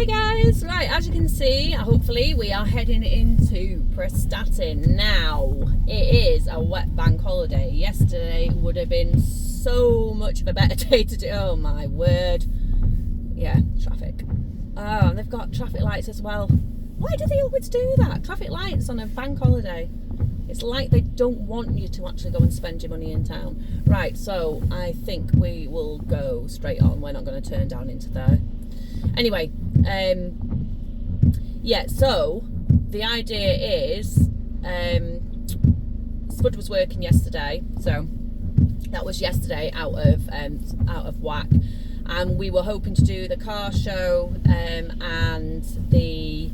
Hi guys, right, as you can see, hopefully we are heading into Prestatyn now. It is a wet bank holiday. Yesterday would have been so much of a better day to do. Oh my word. Yeah, traffic. Oh, and they've got traffic lights as well. Why do they always do that? Traffic lights on a bank holiday. It's like they don't want you to actually go and spend your money in town. Right, so I think we will go straight on. We're not going to turn down into there. Anyway, yeah, so the idea is Spud was working yesterday, so that was yesterday out of whack, and we were hoping to do the car show and the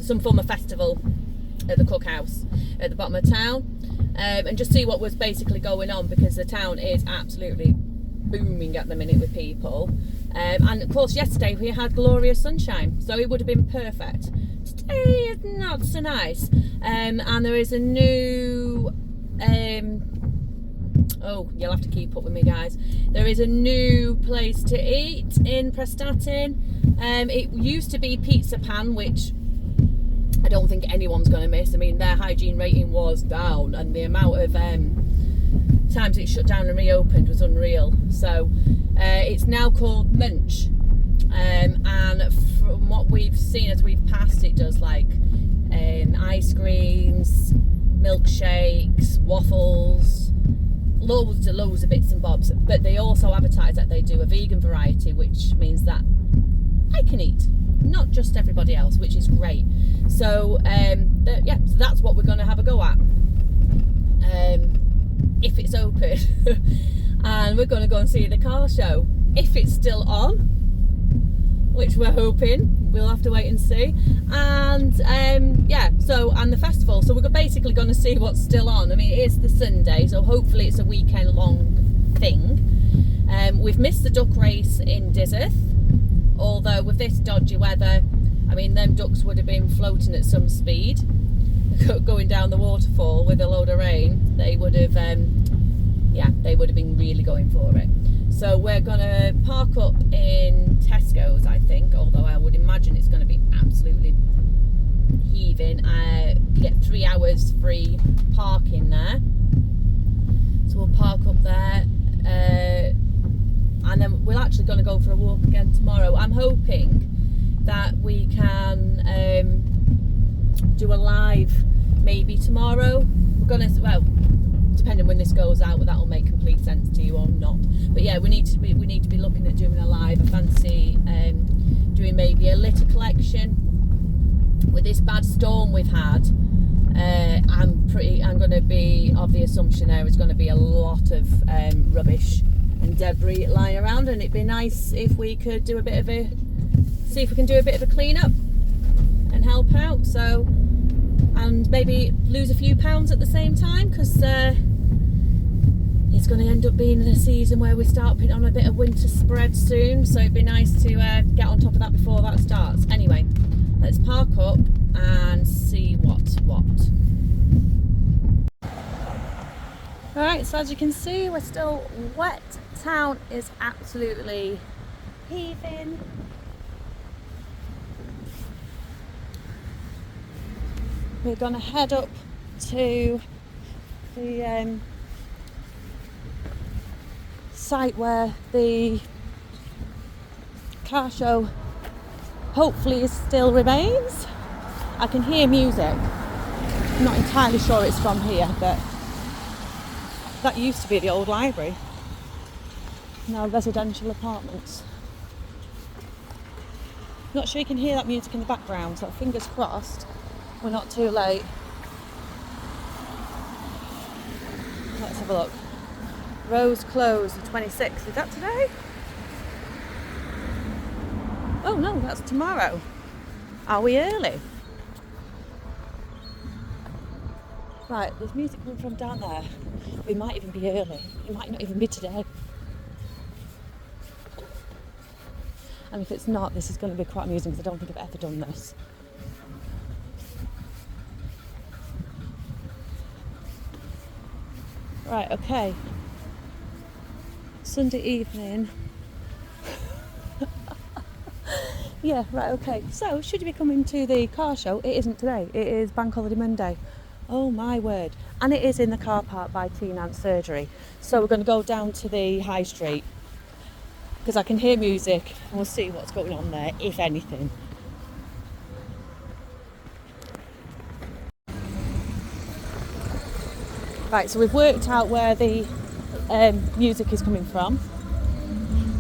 some form of festival at the cookhouse at the bottom of town, and just see what was basically going on, because the town is absolutely booming at the minute with people, and of course yesterday we had glorious sunshine, so it would have been perfect. Today is not so nice, and there is a new oh, you'll have to keep up with me guys, there is a new place to eat in Prestatyn. It used to be Pizza Pan, which I don't think anyone's going to miss. I mean, their hygiene rating was down, and the amount of times it shut down and reopened was unreal. So it's now called Munch, and from what we've seen as we've passed, it does like ice creams, milkshakes, waffles, loads of bits and bobs. But they also advertise that they do a vegan variety, which means that I can eat, not just everybody else, which is great. So yeah, so that's what we're going to have a go at, if it's open. And we're going to go and see the car show if it's still on, which we're hoping. We'll have to wait and see. And yeah, so, and the festival, so we're basically going to see what's still on. I mean, it is the Sunday, so hopefully it's a weekend long thing. We've missed the duck race in Dizeth, although with this dodgy weather, I mean, them ducks would have been floating at some speed going down the waterfall with a load of rain. They would have yeah, they would have been really going for it. So we're gonna park up in Tesco's, I think, although I would imagine it's going to be absolutely heaving. You get 3 hours free parking there, so we'll park up there, and then we're actually going to go for a walk again tomorrow. I'm hoping that we can do a live maybe tomorrow. We're gonna, well, depending when this goes out, that will make complete sense to you or not. But yeah, we need to be looking at doing a live. I fancy doing maybe a litter collection. With this bad storm we've had, I'm going to be of the assumption there is going to be a lot of rubbish and debris lying around, and it'd be nice if we could do a bit of a clean up and help out. So, and maybe lose a few pounds at the same time, because it's going to end up being a season where we start putting on a bit of winter spread soon, so it'd be nice to get on top of that before that starts. Anyway, let's park up and see what's what. Alright, so as you can see, we're still wet. Town is absolutely heaving. We're going to head up to the site where the car show hopefully still remains. I can hear music. I'm not entirely sure it's from here, but that used to be the old library. Now residential apartments. Not sure you can hear that music in the background, so fingers crossed we're not too late. Let's have a look. Rose closed the 26th. Is that today? Oh no, that's tomorrow. Are we early? Right, there's music coming from down there. We might even be early. It might not even be today. And if it's not, this is going to be quite amusing, because I don't think I've ever done this. Right, okay. Sunday evening. Yeah, right, okay. So, should you be coming to the car show? It isn't today. It is Bank Holiday Monday. Oh my word. And it is in the car park by Teen Ant Surgery. So we're going to go down to the high street because I can hear music and we'll see what's going on there, if anything. Right, so we've worked out where the music is coming from.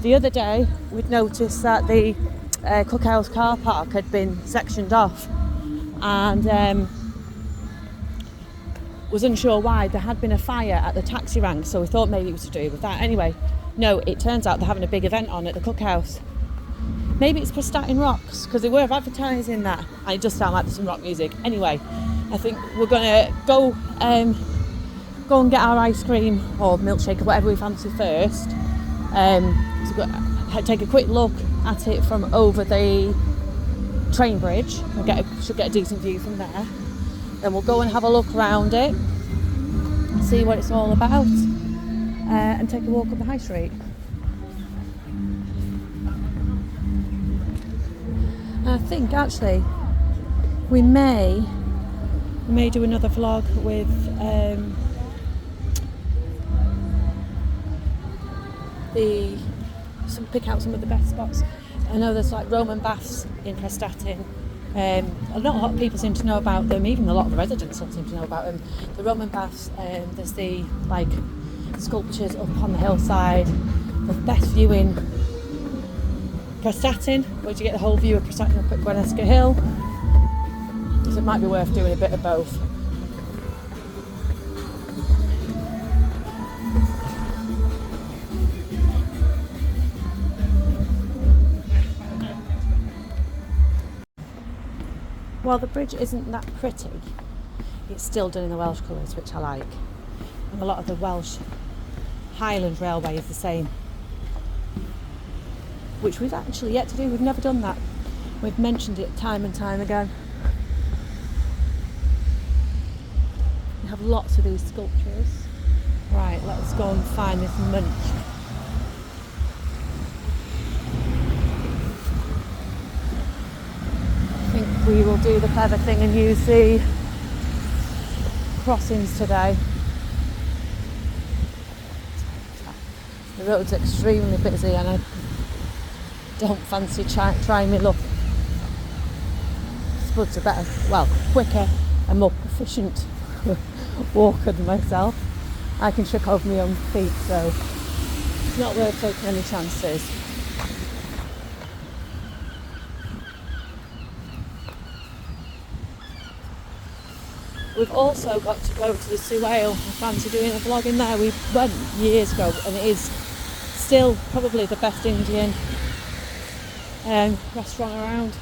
The other day we'd noticed that the Cookhouse car park had been sectioned off and was unsure why. There had been a fire at the taxi rank, so we thought maybe it was to do with that. Anyway, no, it turns out they're having a big event on at the Cookhouse. Maybe it's Prestatyn Rocks, because they were advertising that, and it does sound like there's some rock music. Anyway, I think we're going to go and get our ice cream or milkshake or whatever we fancy first. So take a quick look at it from over the train bridge. Should get a decent view from there. Then we'll go and have a look around it, see what it's all about, and take a walk up the high street. I think actually we may do another vlog with pick out some of the best spots. I know there's like Roman baths in Prestatyn. Not a lot of people seem to know about them, even a lot of the residents don't seem to know about them. The Roman baths, there's the like sculptures up on the hillside, the best view in Prestatyn, where you get the whole view of Prestatyn up at Gwenesca Hill. So it might be worth doing a bit of both. While the bridge isn't that pretty, it's still done in the Welsh colours, which I like. And a lot of the Welsh Highland Railway is the same, which we've actually yet to do. We've never done that. We've mentioned it time and time again. We have lots of these sculptures. Right, let's go and find this munch. I think we will do the clever thing and use the crossings today. The road's extremely busy and I don't fancy trying my luck. Spuds are better, well, quicker and more proficient walker than myself. I can trip over my own feet, so it's not worth taking any chances. We've also got to go to the Rhyl. I fancy doing a vlog in there. We went years ago and it is still probably the best Indian restaurant around.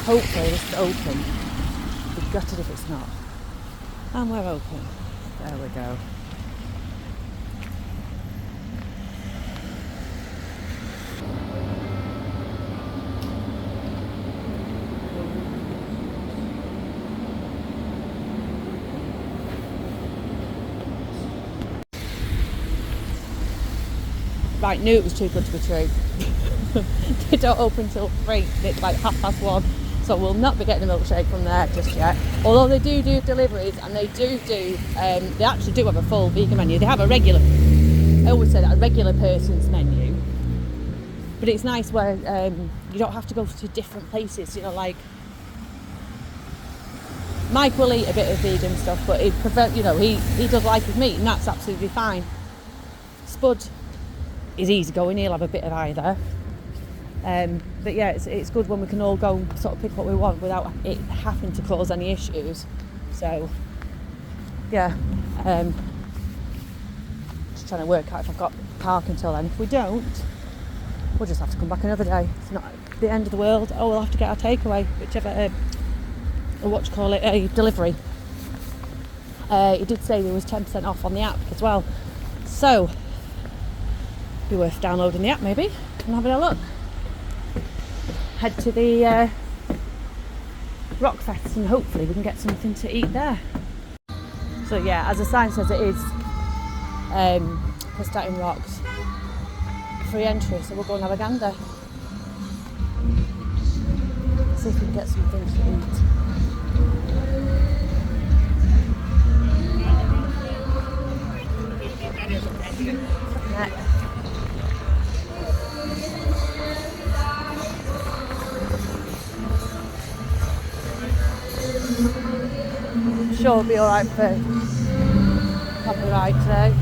Hopefully this is open. We've got it if it's not. And we're open. There we go. Right, knew it was too good to be true. They don't open till 3, it's like 1:30, so we'll not be getting a milkshake from there just yet. Although they do deliveries and they they actually do have a full vegan menu. They have a regular, I always say that, a regular person's menu. But it's nice where you don't have to go to different places, you know, like Mike will eat a bit of vegan stuff, but he does like his meat and that's absolutely fine. Spud is easy going, he'll have a bit of either. But yeah, it's good when we can all go sort of pick what we want without it having to cause any issues. So yeah, just trying to work out if I've got park until then. If we don't, we'll just have to come back another day. It's not the end of the world. Oh, we'll have to get our takeaway, whichever, a delivery. He did say there was 10% off on the app as well, so be worth downloading the app maybe and having a look. Head to the Rockfest, and hopefully we can get something to eat there. So yeah, as the sign says, it is Prestatyn Rocks, free entry, so we'll go and have a gander. See if we can get something to eat. Sure, it'll be alright for copyright today.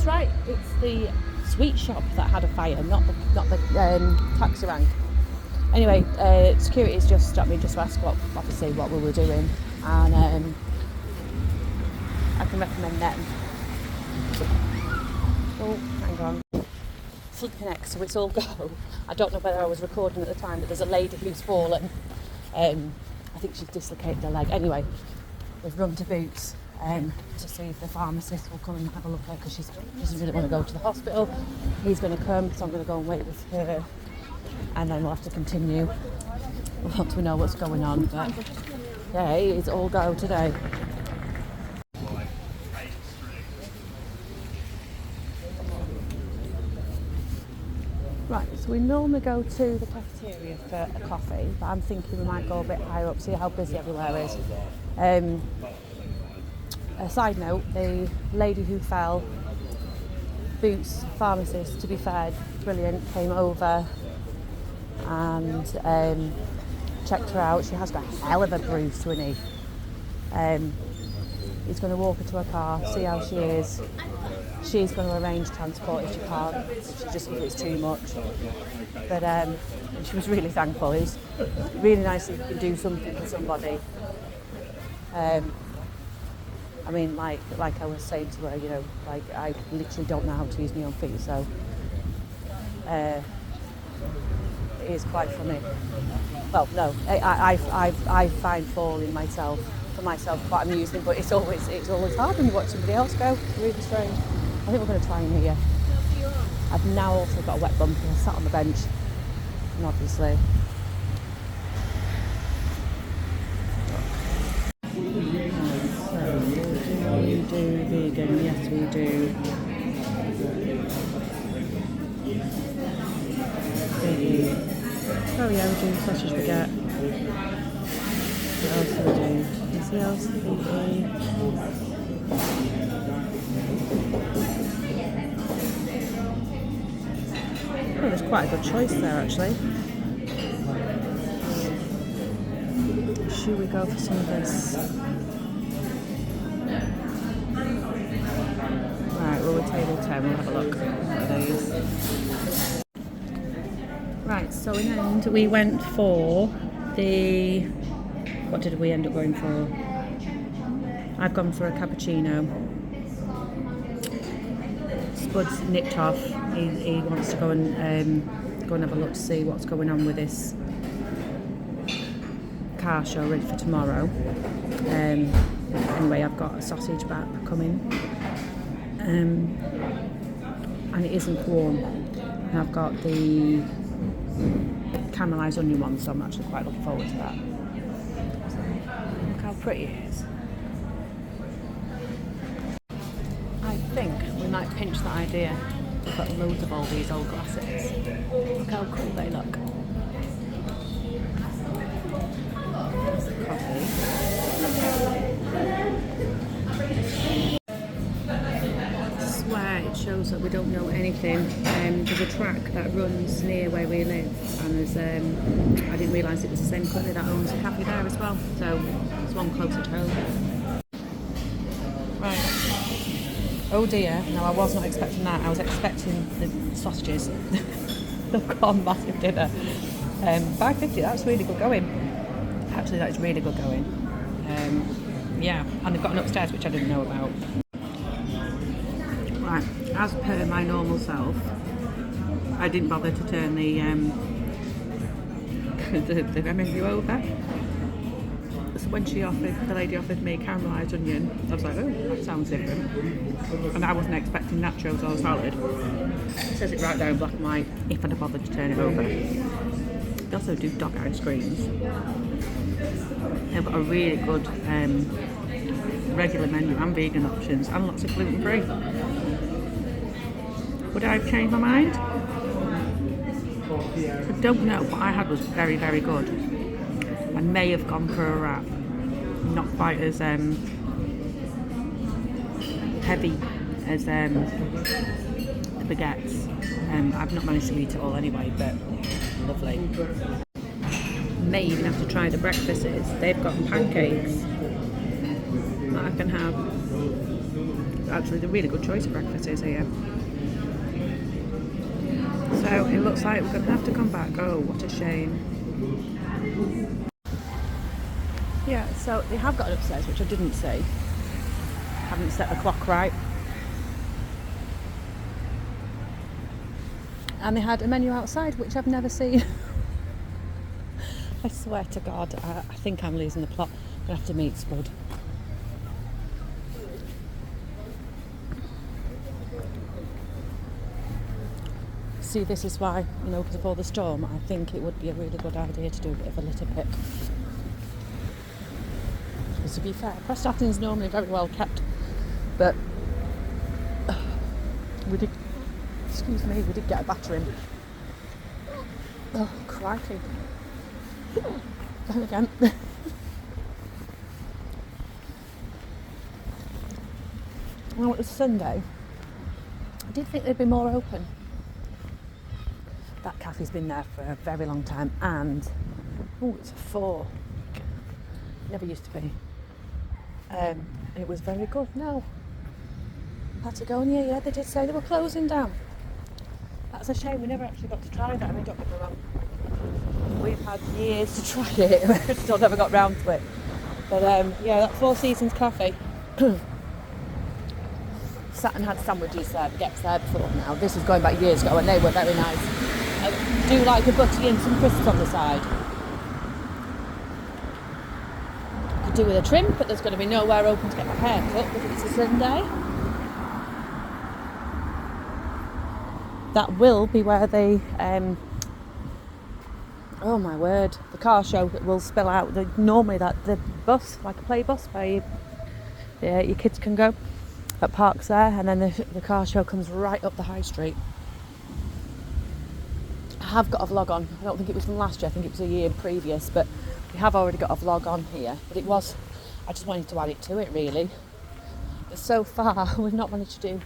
Right, it's the sweet shop that had a fire, not the taxi rank. Anyway, security's just stopped me just to ask obviously what we were doing, and I can recommend them. Oh, hang on, flipping X, so it's all go. I don't know whether I was recording at the time, but there's a lady who's fallen. I think she's dislocated her leg. Anyway, we've run to Boots. To see if the pharmacist will come and have a look at her, because she doesn't really want to go to the hospital. He's going to come, so I'm going to go and wait with her, and then we'll have to continue once we know what's going on. But yeah, it's all go today. Right, so we normally go to the cafeteria for a coffee, but I'm thinking we might go a bit higher up, see how busy everywhere is. A side note, the lady who fell, Boots pharmacist, to be fair, brilliant, came over and checked her out. She has got a hell of a bruise to her knee. He's going to walk her to her car, see how she is. She's going to arrange transport if she can't. She just thinks it's too much. But she was really thankful. It's really nice that you can do something for somebody. I mean, like I was saying to her, you know, like I literally don't know how to use my own feet, so it is quite funny. Well, no, I find falling for myself quite amusing, but it's always hard when you watch somebody else go. It's really strange. I think we're going to try in here. I've now also got a wet bum because I sat on the bench, and obviously. We do vegan, yes we do. Oh yeah, we do sausage baguette. What else do we do? Anything else? Oh, there's quite a good choice there actually. Should we go for some of this? Right, well we're table 10, we'll have a look at these. Right, so in the end we went for the... What did we end up going for? I've gone for a cappuccino. Spud's nipped off. He wants to go and have a look to see what's going on with this car show ready for tomorrow. Anyway, I've got a sausage wrap coming. And it isn't warm. And I've got the caramelised onion one, so I'm actually quite looking forward to that. Look how pretty it is. I think we might pinch that idea. We've got loads of all these old glasses. Look how cool they look. Coffee. I swear it shows that we don't know anything. There's a track that runs near where we live, and there's I didn't realise it was the same company that owns a cafe there as well. So there's one closer to home. Right. Oh dear, no, I was not expecting that. I was expecting the sausages. They've got a massive dinner. $5.50, that's really good going. Actually, that is really good going. Yeah, and they've got an upstairs which I didn't know about. Right, as per my normal self, I didn't bother to turn the menu over. So when the lady offered me caramelised onion, I was like, oh, that sounds different. And I wasn't expecting nachos or salad. It says it right there in black and white, if I'd have bothered to turn it over. They also do dog ice creams. They've got a really good regular menu and vegan options, and lots of gluten free. Would I have changed my mind? I don't know. What I had was very, very good. I may have gone for a wrap. Not quite as heavy as the baguettes. I've not managed to eat it all anyway, but lovely. May even have to try the breakfasts. They've got pancakes that I can have. Actually, they're a really good choice of breakfasts here. So it looks like we're going to have to come back. Oh, what a shame. Yeah, so they have got an upstairs, which I didn't see. Haven't set the clock right. And they had a menu outside, which I've never seen. I swear to God, I think I'm losing the plot. I'm going to have to meet Spud. See, this is why, because of all the storm, I think it would be a really good idea to do a bit of a litter pick. Because to be fair, Prestatyn's normally very well kept, but we did get a battering. Oh, crikey. Then again. Well, it was Sunday. I did think they'd be more open. That cafe's been there for a very long time, and it's a 4. Never used to be. It was very good. No, Patagonia, yeah, they did say they were closing down. That's a shame. We never actually got to try that. I mean, don't get me wrong. We've had years to try it. We still never got round to it. But yeah, that Four Seasons cafe. Sat and had sandwiches there, baguettes there before now. This was going back years ago, and they were very nice. I do like a butty and some crisps on the side. Could do with a trim, but there's going to be nowhere open to get my hair cut because it's a Sunday. That will be where the oh my word, the car show will spill out. Normally the bus, like a play bus where your kids can go, that parks there, and then the car show comes right up the high street. I have got a vlog on. I don't think it was from last year, I think it was a year previous, but we have already got a vlog on here. But I just wanted to add it to it really. But so far we've not managed to do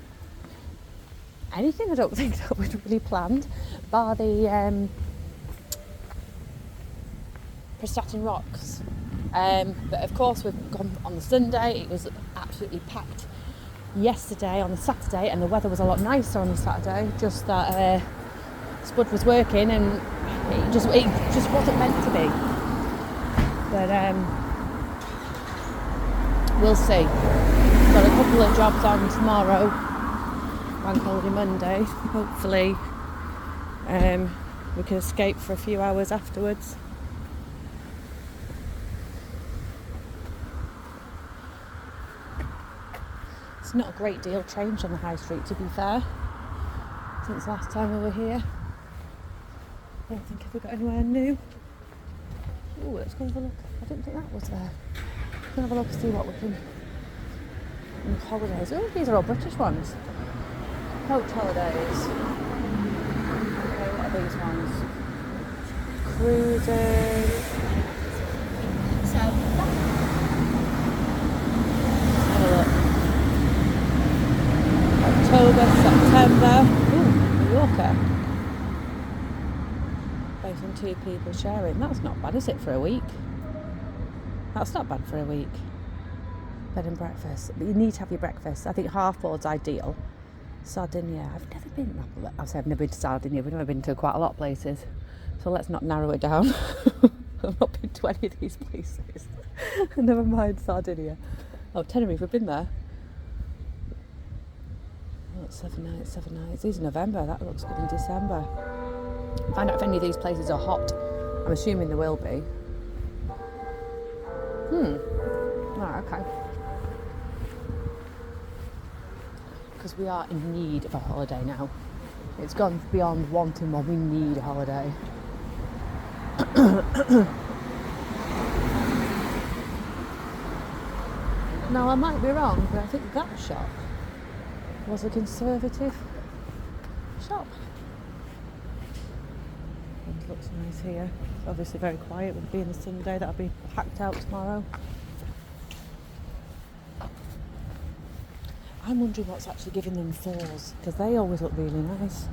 anything, I don't think, that we'd really planned, bar the Prestatyn Rocks. But of course we've gone on the Sunday. It was absolutely packed yesterday on the Saturday, and the weather was a lot nicer on the Saturday, just that Spud was working and it just wasn't meant to be. But we'll see. Got a couple of jobs on tomorrow, Bank Holiday Monday. Hopefully we can escape for a few hours afterwards. It's not a great deal changed on the high street, to be fair, since last time we were here. I don't think we've got anywhere new. Oh, let's go have a look. I didn't think that was there. Let's go have a look and see what we can. Holidays. Oh, these are all British ones. Coach holidays. Okay, what are these ones? Cruises. So, have a look. October, September. Ooh, New Yorker. Based on 2 people sharing. That's not bad, is it, for a week? That's not bad for a week. Bed and breakfast. But you need to have your breakfast. I think half board's ideal. Sardinia. I've never been to Sardinia. We've never been to quite a lot of places. So let's not narrow it down. I've not been to any of these places. Never mind Sardinia. Oh, Tenerife, we've been there. Oh, 7 nights, 7 nights. These are November. That looks good in December. Find out if any of these places are hot. I'm assuming they will be. Right, okay. Because we are in need of a holiday now. It's gone beyond wanting one. We need a holiday. Now, I might be wrong, but I think that shop was a conservative shop. It looks nice here. It's obviously very quiet with it being a Sunday. That'll be packed out tomorrow. I'm wondering what's actually giving them 4s, because they always look really nice.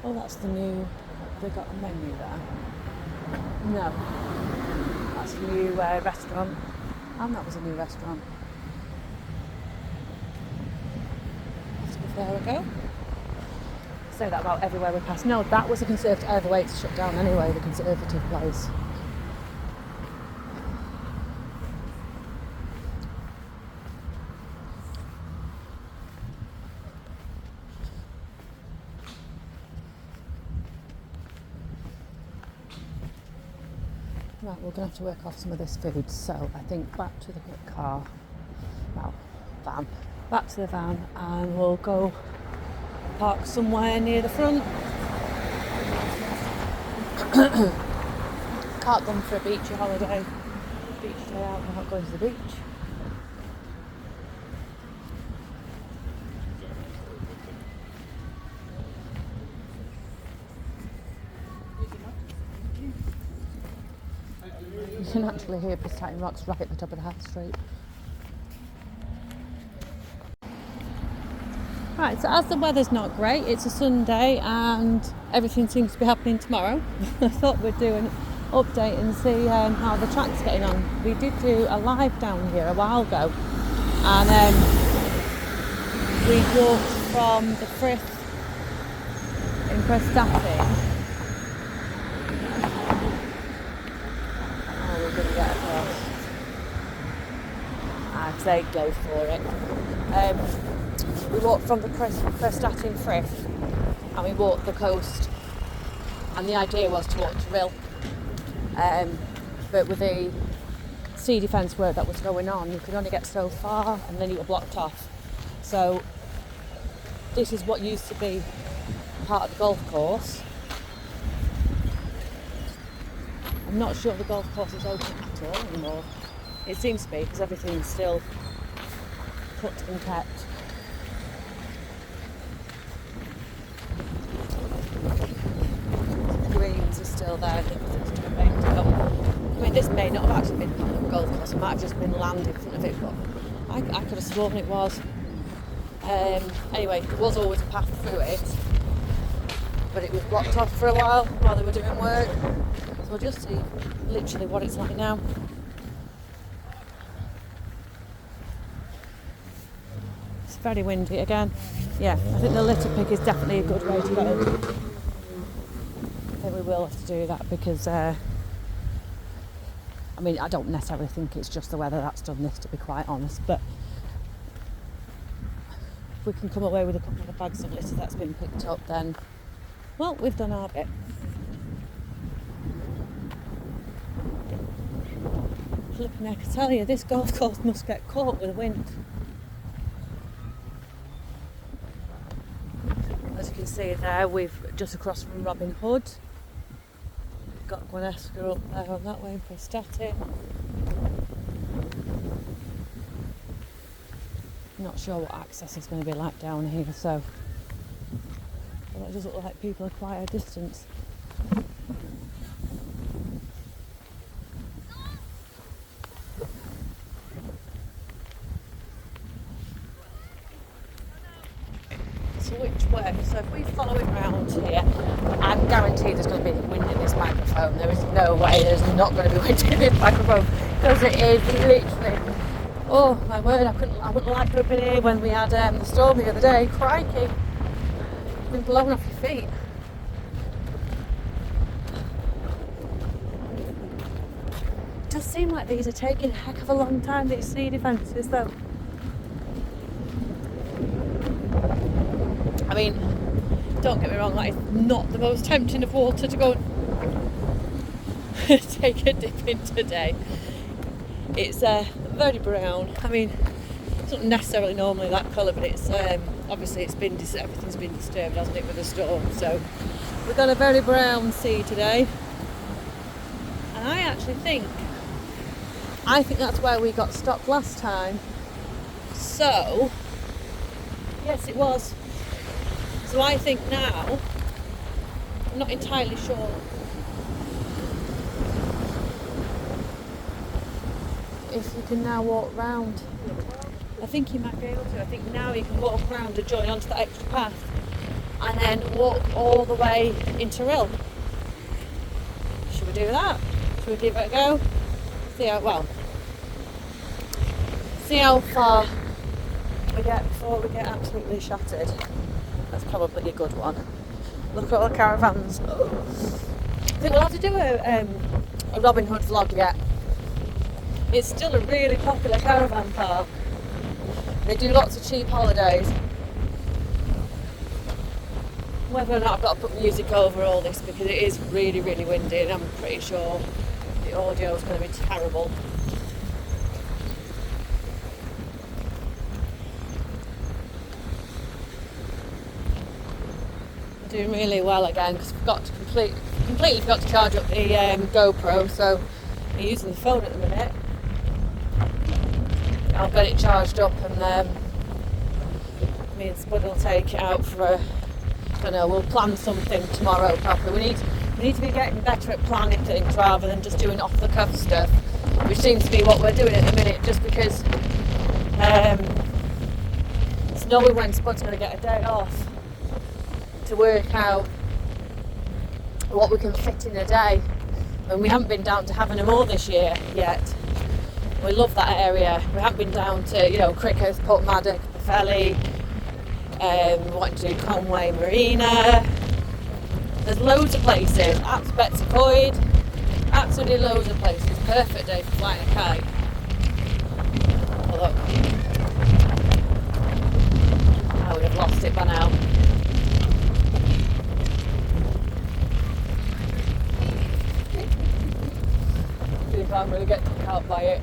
Oh, that's the new, they got a menu there. No, that's a new restaurant. And that was a new restaurant. Let's give there a go. Say that about everywhere we pass. No, that was a conservative, either way it's shut down anyway, the conservative place. Right, we're going to have to work off some of this food, so I think back to the car, well, van, back to the van, and we'll go park somewhere near the front. Can't go for a beachy holiday, beach day out, we're not going to the beach. You can actually hear Prestatyn Rocks right at the top of the high street. Right, so as the weather's not great, it's a Sunday and everything seems to be happening tomorrow. I thought we'd do an update and see how the track's getting on. We did do a live down here a while ago, and we walked from the Frith in Prestatyn. Going to get across. Because they go for it. We walked from the Prestatyn Frith and we walked the coast, and the idea was to walk to Rhyl, but with the sea defence work that was going on, you could only get so far and then you were blocked off. So this is what used to be part of the golf course. I'm not sure the golf course is open at all anymore. It seems to be, because everything's still cut and kept. The greens are still there. I think it's too big to come. I mean, this may not have actually been part of the golf course. It might have just been land in front of it, but I could have sworn it was. Anyway, there was always a path through it, but it was blocked off for a while they were doing work. We'll just see literally what it's like now. It's very windy again. Yeah, I think the litter pick is definitely a good way to go. I think we will have to do that because, I mean, I don't necessarily think it's just the weather that's done this, to be quite honest, but if we can come away with a couple of bags of litter that's been picked up, then, well, we've done our bit. Flipping heck, I tell you, this golf course must get caught with the wind. As you can see there, we've just across from Robin Hood. Got Gwinesca up there on that way in Prestatyn. Not sure what access is going to be like down here, so well, it does look like people are quite a distance. So which way? So if we follow it round here, I'm guaranteed there's going to be wind in this microphone. There is no way there's not going to be wind in this microphone, because it is literally, oh my word, I wouldn't like to have been here when we had the storm the other day. Crikey, you've been blown off your feet. It does seem like these are taking a heck of a long time, these sea defences though. I mean, don't get me wrong, that is not the most tempting of water to go and take a dip in today. It's very brown. I mean, it's not necessarily normally that colour, but it's obviously everything's been disturbed, hasn't it, with the storm. So we've got a very brown sea today, and I think that's where we got stopped last time. So yes, it was. So I think now, I'm not entirely sure. If you can now walk round. I think you might be able to. I think now you can walk round and join onto that extra path and then walk all the way into Rhyl. Should we do that? Should we give it a go? See how far we get before we get absolutely shattered. That's probably a good one. Look at all the caravans. I think we'll have to do a Robin Hood vlog yet. It's still a really popular caravan park. They do lots of cheap holidays. Whether or not I've got to put music over all this, because it is really, really windy, and I'm pretty sure the audio is going to be terrible. Doing really well again, because I completely forgot to charge up the GoPro, so I'm using the phone at the minute. I'll get it charged up, and me and Spud will take it out for I don't know, we'll plan something tomorrow properly. We need to be getting better at planning things rather than just doing off the cuff stuff, which seems to be what we're doing at the minute, just because it's knowing when Spud's going to get a day off to work out what we can fit in a day, and we haven't been down to Havant Moor this year yet. We love that area. We haven't been down to, Cricketh, Portmaddock, Felly, wanting to do Conway Marina. There's loads of places. Up to Betsy Boyd, absolutely loads of places. Perfect day for flying a kite. Although I would have lost it by now. You can't really get took out by it.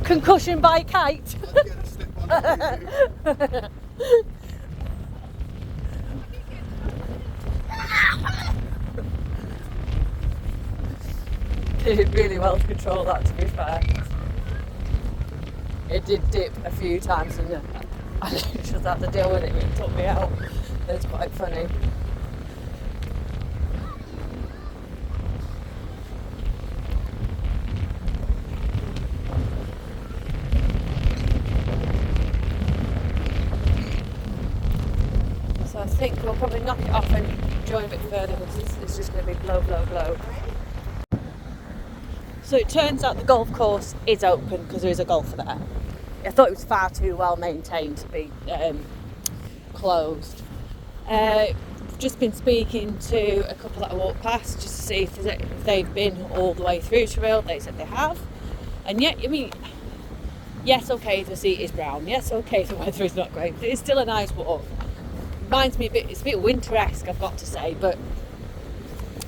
Concussion by kite. Did really well to control that, to be fair. It did dip a few times, and I just had to deal with it. It took me out. It's quite funny. So I think we'll probably knock it off and join a bit further, because it's just going to be blow, blow, blow. So So it turns out the golf course is open because there is a golfer there. I thought it was far too well maintained to be closed. Just been speaking to a couple that I walked past just to see if they've been all the way through to Rhyl. They said they have. And yet, I mean, yes, okay, the sea is brown. Yes, okay, the weather is not great. But it's still a nice walk. Reminds me it's a bit winter-esque, I've got to say, but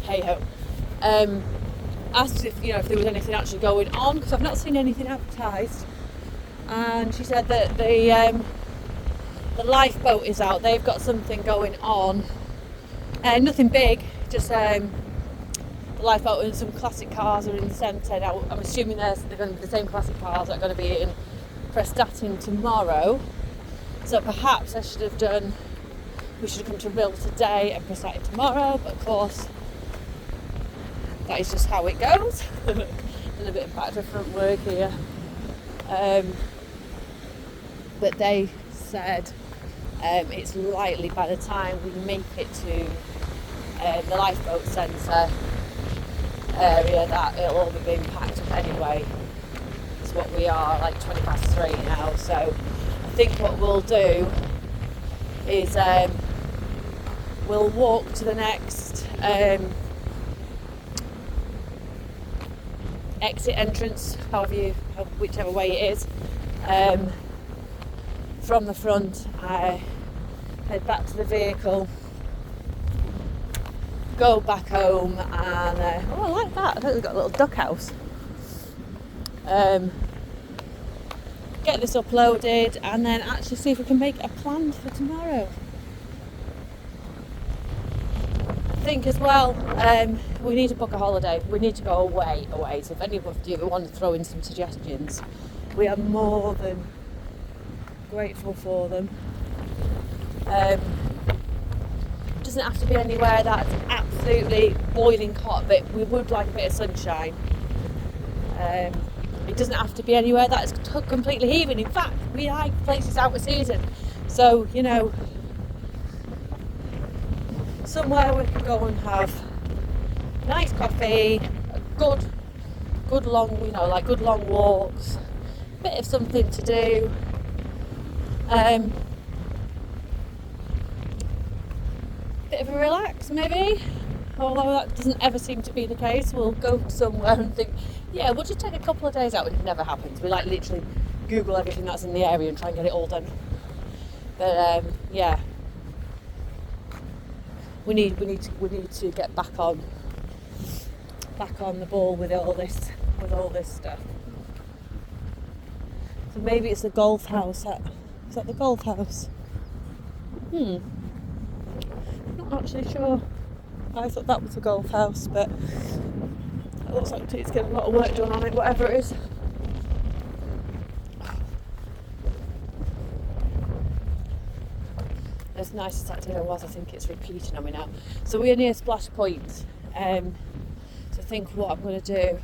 hey ho. Asked if there was anything actually going on, because I've not seen anything advertised. And she said that the lifeboat is out. They've got something going on. Nothing big, just the lifeboat and some classic cars are in the centre. Now, I'm assuming they're going to be the same classic cars that are going to be in Prestatyn tomorrow. So perhaps we should have come to Rhyl today and Prestatyn tomorrow, but of course, that is just how it goes. A little bit of back to front work here. But they said it's likely by the time we make it to the lifeboat centre area that it'll all be being packed up anyway. It's what we are, like 3:20 now. So I think what we'll do is we'll walk to the next exit entrance, whichever way it is, from the front. I head back to the vehicle, go back home, and I like that. I think we've got a little duck house. Get this uploaded, and then actually see if we can make a plan for tomorrow. I think as well, we need to book a holiday. We need to go away. So if any of you want to throw in some suggestions, we are more than grateful for them. Doesn't have to be anywhere that's absolutely boiling hot, but we would like a bit of sunshine. It doesn't have to be anywhere that's completely heaving. In fact, we like places out of season. So, somewhere we can go and have nice coffee, good long walks, bit of something to do. Bit of a relax maybe, although that doesn't ever seem to be the case. We'll go somewhere and think, yeah, we'll just take a couple of days out, and it never happens. We literally Google everything that's in the area and try and get it all done. But yeah, we need to get back on the ball with all this stuff. So maybe it's the golf house. Is that the golf house? Not actually sure. I thought that was the golf house, but it looks like it's getting a lot of work done on it, whatever it is. As nice as that dinner was, I think it's repeating on me now. So we're near Splash Point. So I think what I'm going to do,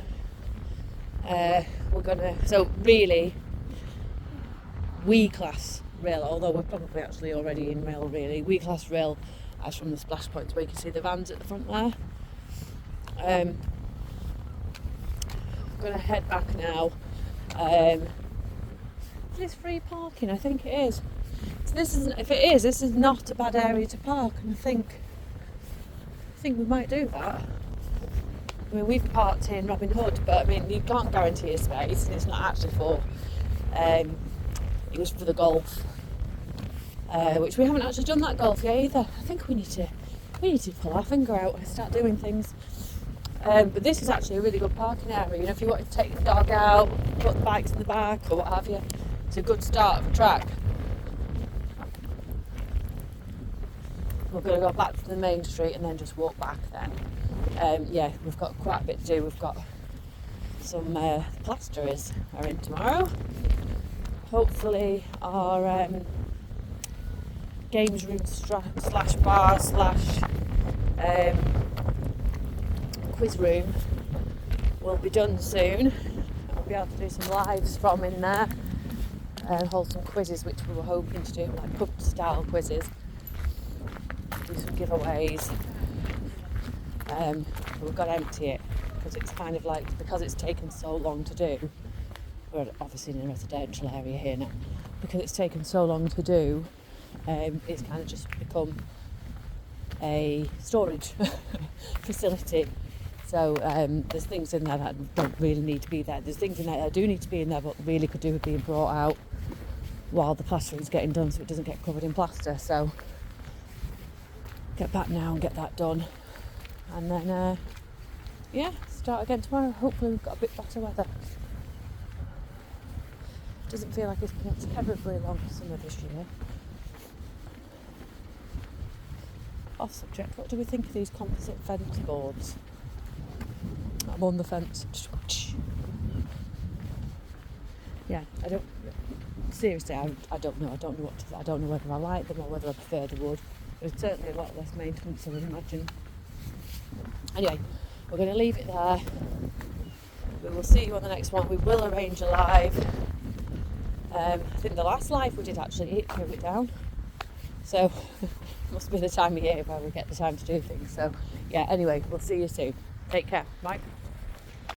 so really, we class Rhyl, although we're probably actually already in Rhyl really, we class Rhyl as from the splash points where you can see the vans at the front there. I'm going to head back now. Is this free parking? I think it is. So this is not a bad area to park, and I think we might do that. I mean, we've parked in Robin Hood, but I mean, you can't guarantee a space, and it's not actually for it was for the golf, which we haven't actually done that golf yet either. I think we need to pull our finger out and start doing things. But this is actually a really good parking area. If you want to take the dog out, put the bikes in the back or what have you, it's a good start of a track. We're going to go back to the main street and then just walk back then. Yeah, we've got quite a bit to do. We've got some plasterers are in tomorrow. Hopefully our games room slash bar slash quiz room will be done soon. I'll be able to do some lives from in there and hold some quizzes, which we were hoping to do, like pub style quizzes, do some giveaways. We've got to empty it because it's kind of like, because it's taken so long to do. We're obviously in a residential area here now. Because it's taken so long to do, it's kind of just become a storage facility. So there's things in there that don't really need to be there. There's things in there that do need to be in there, but really could do with being brought out while the plastering's getting done, so it doesn't get covered in plaster. So get back now and get that done, and then yeah, start again tomorrow. Hopefully we've got a bit better weather. Doesn't feel like it's been a terribly long summer this year. Off subject, what do we think of these composite fence boards? I'm on the fence. Yeah, I don't know. I don't know what to, I don't know whether I like them or whether I prefer the wood. There's certainly a lot less maintenance, I would imagine. Anyway, we're going to leave it there. We will see you on the next one. We will arrange a live. I think the last live we did actually, it threw it down. So must be the time of year where we get the time to do things. So yeah, anyway, we'll see you soon. Take care. Bye.